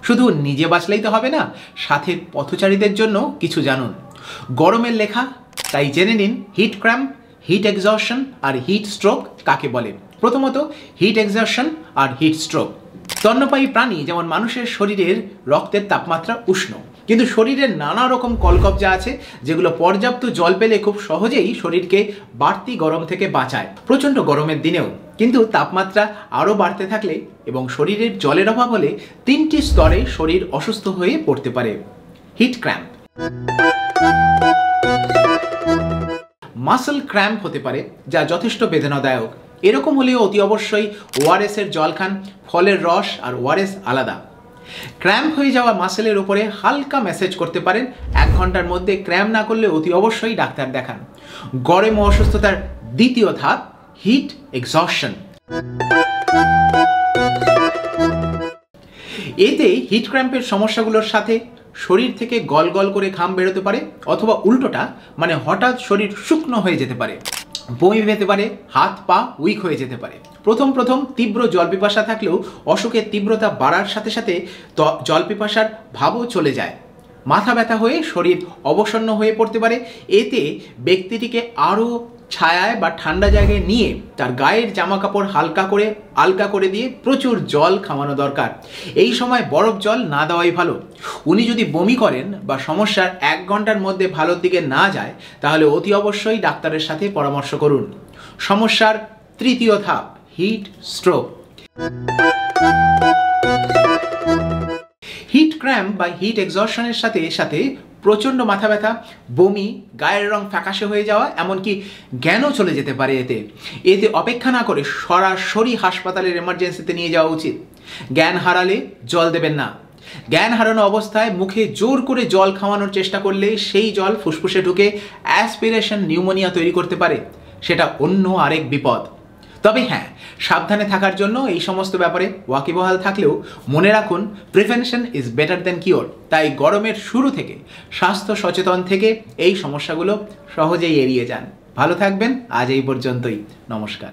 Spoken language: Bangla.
শুধু নিজে বাঁচলেই তো হবে না, সাথে পথচারীদের জন্য কিছু জানুন। গরমের লেখা, তাই জেনে নিন হিট ক্র্যাম্প, হিট এক্সহশন আর হিট স্ট্রোক কাকে বলে। প্রথমত হিট এক্সহশন আর হিট স্ট্রোক। স্তন্যপায়ী প্রাণী যেমন মানুষের শরীরের রক্তের তাপমাত্রা উষ্ণ, কিন্তু শরীরের নানা রকম কলকবজা আছে যেগুলো পর্যাপ্ত জল পেলে খুব সহজেই শরীরকে বাড়তি গরম থেকে বাঁচায়, প্রচণ্ড গরমের দিনেও। কিন্তু তাপমাত্রা আরও বাড়তে থাকলে এবং শরীরের জলের অভাব হলে 3টি স্তরে শরীর অসুস্থ হয়ে পড়তে পারে। Hit cramp. মাসল ক্র্যাম্প হতে পারে, যা যথেষ্ট বেদনাদায়ক। এরকম হলেও অতি অবশ্যই ওআরএস এর জল খান, ফলের রস আর ওআরএস আলাদা। ক্র্যাম্প হয়ে যাওয়া মাসেলের উপরে হালকা ম্যাসেজ করতে পারেন। 1 ঘন্টার মধ্যে ক্র্যাম্প না করলে অতি অবশ্যই ডাক্তার দেখান। গরম ও অসুস্থতার দ্বিতীয় ধাপ হিট এক্সহশন। এতে হিট ক্র্যাম্পের সমস্যাগুলোর সাথে শরীর থেকে গল গল করে ঘাম বেরোতে পারে, অথবা উল্টোটা মানে হঠাৎ শরীর শুকনো হয়ে যেতে পারে, বমি পেতে পারে, হাত পা উইক হয়ে যেতে পারে। প্রথম তীব্র জল পিপাসা থাকলেও অসুখের তীব্রতা বাড়ার সাথে সাথে জল পিপাসার ভাবও চলে যায়। মাথা ব্যথা হয়ে শরীর অবসন্ন হয়ে পড়তে পারে। এতে ব্যক্তিটিকে আরও ছায়ায় বা ঠান্ডা জায়গায় নিয়ে তার গায়ের জামা কাপড় আলগা করে দিয়ে প্রচুর জল খাওয়ানো দরকার। এই সময় বরফ জল না দেওয়াই ভালো। উনি যদি বমি করেন বা সমস্যার 1 ঘন্টার মধ্যে ভালোর দিকে না যায়, তাহলে অতি অবশ্যই ডাক্তারের সাথে পরামর্শ করুন। সমস্যার তৃতীয় ধাপ হিট স্ট্রোক। হিট ক্র্যাম্প বা হিট এক্সহশনের সাথে সাথে প্রচণ্ড মাথা ব্যথা, বমি, গায়ের রং ফ্যাকাশে হয়ে যাওয়া, এমনকি জ্ঞানও চলে যেতে পারে। এতে অপেক্ষা না করে সরাসরি হাসপাতালের এমার্জেন্সিতে নিয়ে যাওয়া উচিত। জ্ঞান হারালে জল দেবেন না। জ্ঞান হারানো অবস্থায় মুখে জোর করে জল খাওয়ানোর চেষ্টা করলে সেই জল ফুসফুসে ঢুকে অ্যাসপিরেশন নিউমোনিয়া তৈরি করতে পারে, সেটা অন্য আরেক বিপদ। তবে হ্যাঁ, সাবধানে থাকার জন্য এই সমস্ত ব্যাপারে ওয়াকিবহাল থাকলেও মনে রাখুন, prevention is better than cure. তাই গরমের শুরু থেকে স্বাস্থ্য সচেতন থেকে এই সমস্যাগুলো সহজেই এড়িয়ে যান। ভালো থাকবেন। আজ এই পর্যন্তই। নমস্কার।